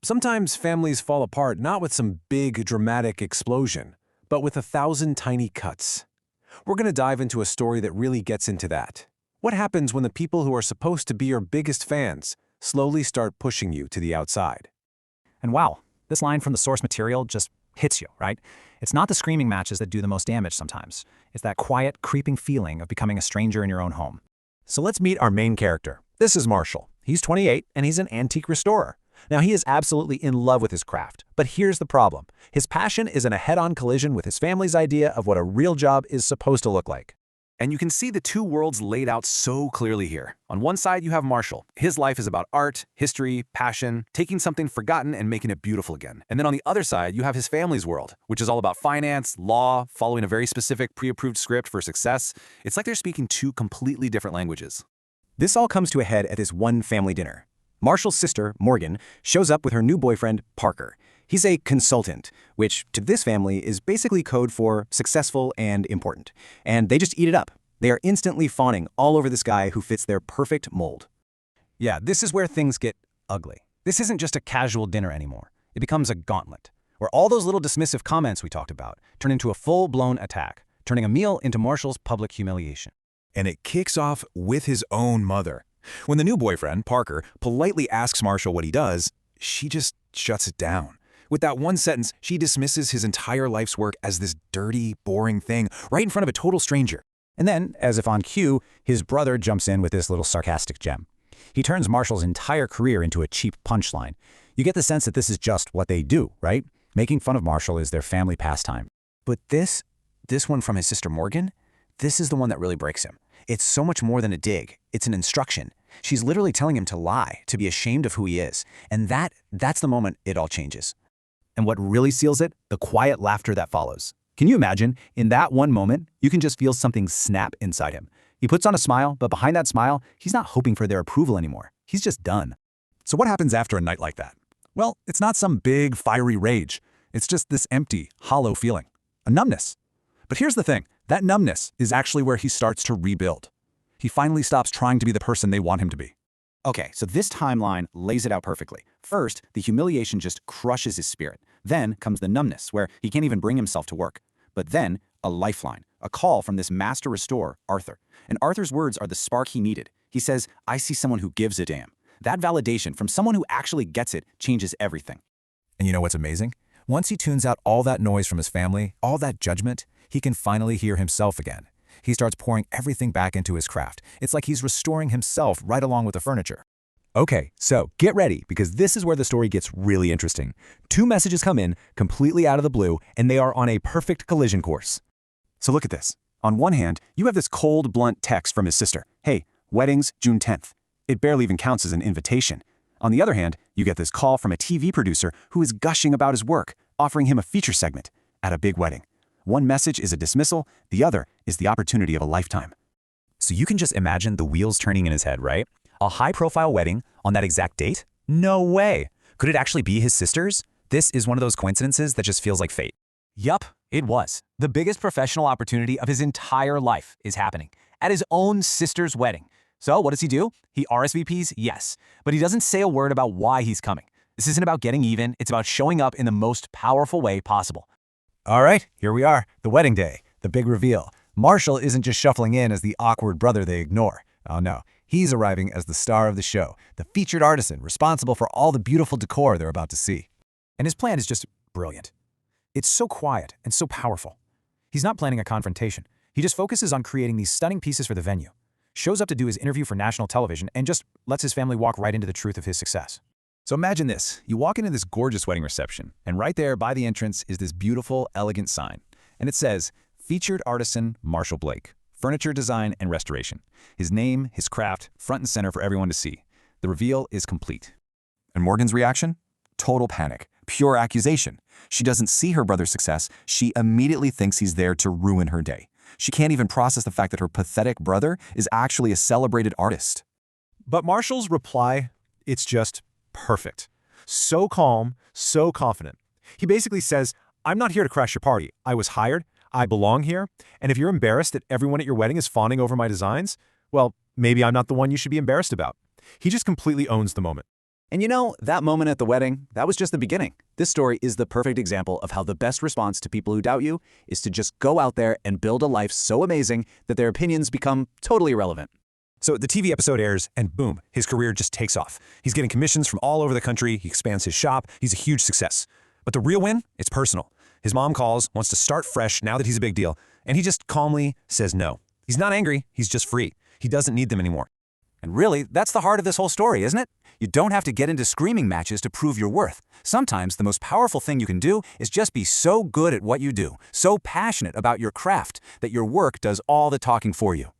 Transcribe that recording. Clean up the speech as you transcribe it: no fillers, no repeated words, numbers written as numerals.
Sometimes families fall apart not with some big dramatic explosion, but with 1,000 tiny cuts. We're going to dive into a story that really gets into that. What happens when the people who are supposed to be your biggest fans slowly start pushing you to the outside? And wow, this line from the source material just hits you, right? It's not the screaming matches that do the most damage sometimes. It's that quiet, creeping feeling of becoming a stranger in your own home. So let's meet our main character. This is Marshall. He's 28 and he's an antique restorer. Now he is absolutely in love with his craft, but here's the problem. His passion is in a head-on collision with his family's idea of what a real job is supposed to look like. And you can see the two worlds laid out so clearly here. On one side, you have Marshall. His life is about art, history, passion, taking something forgotten and making it beautiful again. And then on the other side, you have his family's world, which is all about finance, law, following a very specific pre-approved script for success. It's like they're speaking two completely different languages. This all comes to a head at this one family dinner. Marshall's sister, Morgan, shows up with her new boyfriend, Parker. He's a consultant, which to this family is basically code for successful and important. And they just eat it up. They are instantly fawning all over this guy who fits their perfect mold. Yeah, this is where things get ugly. This isn't just a casual dinner anymore. It becomes a gauntlet, where all those little dismissive comments we talked about turn into a full-blown attack, turning a meal into Marshall's public humiliation. And it kicks off with his own mother. When the new boyfriend, Parker, politely asks Marshall what he does, she just shuts it down. With that one sentence, she dismisses his entire life's work as this dirty, boring thing right in front of a total stranger. And then, as if on cue, his brother jumps in with this little sarcastic gem. He turns Marshall's entire career into a cheap punchline. You get the sense that this is just what they do, right? Making fun of Marshall is their family pastime. But this one from his sister Morgan, this is the one that really breaks him. It's so much more than a dig. It's an instruction. She's literally telling him to lie, to be ashamed of who he is. And that's the moment it all changes. And what really seals it? The quiet laughter that follows. Can you imagine? In that one moment, you can just feel something snap inside him. He puts on a smile, but behind that smile, he's not hoping for their approval anymore. He's just done. So what happens after a night like that? Well, it's not some big, fiery rage. It's just this empty, hollow feeling. A numbness. But here's the thing. That numbness is actually where he starts to rebuild. He finally stops trying to be the person they want him to be. Okay, so this timeline lays it out perfectly. First, the humiliation just crushes his spirit. Then comes the numbness, where he can't even bring himself to work. But then, a lifeline, a call from this master restorer, Arthur. And Arthur's words are the spark he needed. He says, "I see someone who gives a damn." That validation from someone who actually gets it changes everything. And you know what's amazing? Once he tunes out all that noise from his family, all that judgment, he can finally hear himself again. He starts pouring everything back into his craft. It's like he's restoring himself right along with the furniture. Okay, so get ready, because this is where the story gets really interesting. Two messages come in completely out of the blue, and they are on a perfect collision course. So look at this. On one hand, you have this cold, blunt text from his sister. Hey, weddings, June 10th. It barely even counts as an invitation. On the other hand, you get this call from a TV producer who is gushing about his work, offering him a feature segment at a big wedding. One message is a dismissal, the other is the opportunity of a lifetime. So you can just imagine the wheels turning in his head, right? A high-profile wedding on that exact date? No way! Could it actually be his sister's? This is one of those coincidences that just feels like fate. Yup, it was. The biggest professional opportunity of his entire life is happening at his own sister's wedding. So what does he do? He RSVPs, yes, but he doesn't say a word about why he's coming. This isn't about getting even, it's about showing up in the most powerful way possible. All right, here we are, the wedding day, the big reveal. Marshall isn't just shuffling in as the awkward brother they ignore. Oh no, he's arriving as the star of the show, the featured artisan responsible for all the beautiful decor they're about to see. And his plan is just brilliant. It's so quiet and so powerful. He's not planning a confrontation. He just focuses on creating these stunning pieces for the venue, shows up to do his interview for national television, and just lets his family walk right into the truth of his success. So imagine this. You walk into this gorgeous wedding reception, and right there by the entrance is this beautiful, elegant sign. And it says, Featured Artisan Marshall Blake, Furniture Design and Restoration. His name, his craft, front and center for everyone to see. The reveal is complete. And Morgan's reaction? Total panic, pure accusation. She doesn't see her brother's success. She immediately thinks he's there to ruin her day. She can't even process the fact that her pathetic brother is actually a celebrated artist. But Marshall's reply, it's just perfect. So calm, so confident. He basically says, I'm not here to crash your party. I was hired, I belong here, and if you're embarrassed that everyone at your wedding is fawning over my designs, well, maybe I'm not the one you should be embarrassed about. He just completely owns the moment. And you know, that moment at the wedding, that was just the beginning. This story is the perfect example of how the best response to people who doubt you is to just go out there and build a life so amazing that their opinions become totally irrelevant. So the TV episode airs, and boom, his career just takes off. He's getting commissions from all over the country, he expands his shop, he's a huge success. But the real win? It's personal. His mom calls, wants to start fresh now that he's a big deal, and he just calmly says no. He's not angry, he's just free. He doesn't need them anymore. And really, that's the heart of this whole story, isn't it? You don't have to get into screaming matches to prove your worth. Sometimes the most powerful thing you can do is just be so good at what you do, so passionate about your craft, that your work does all the talking for you.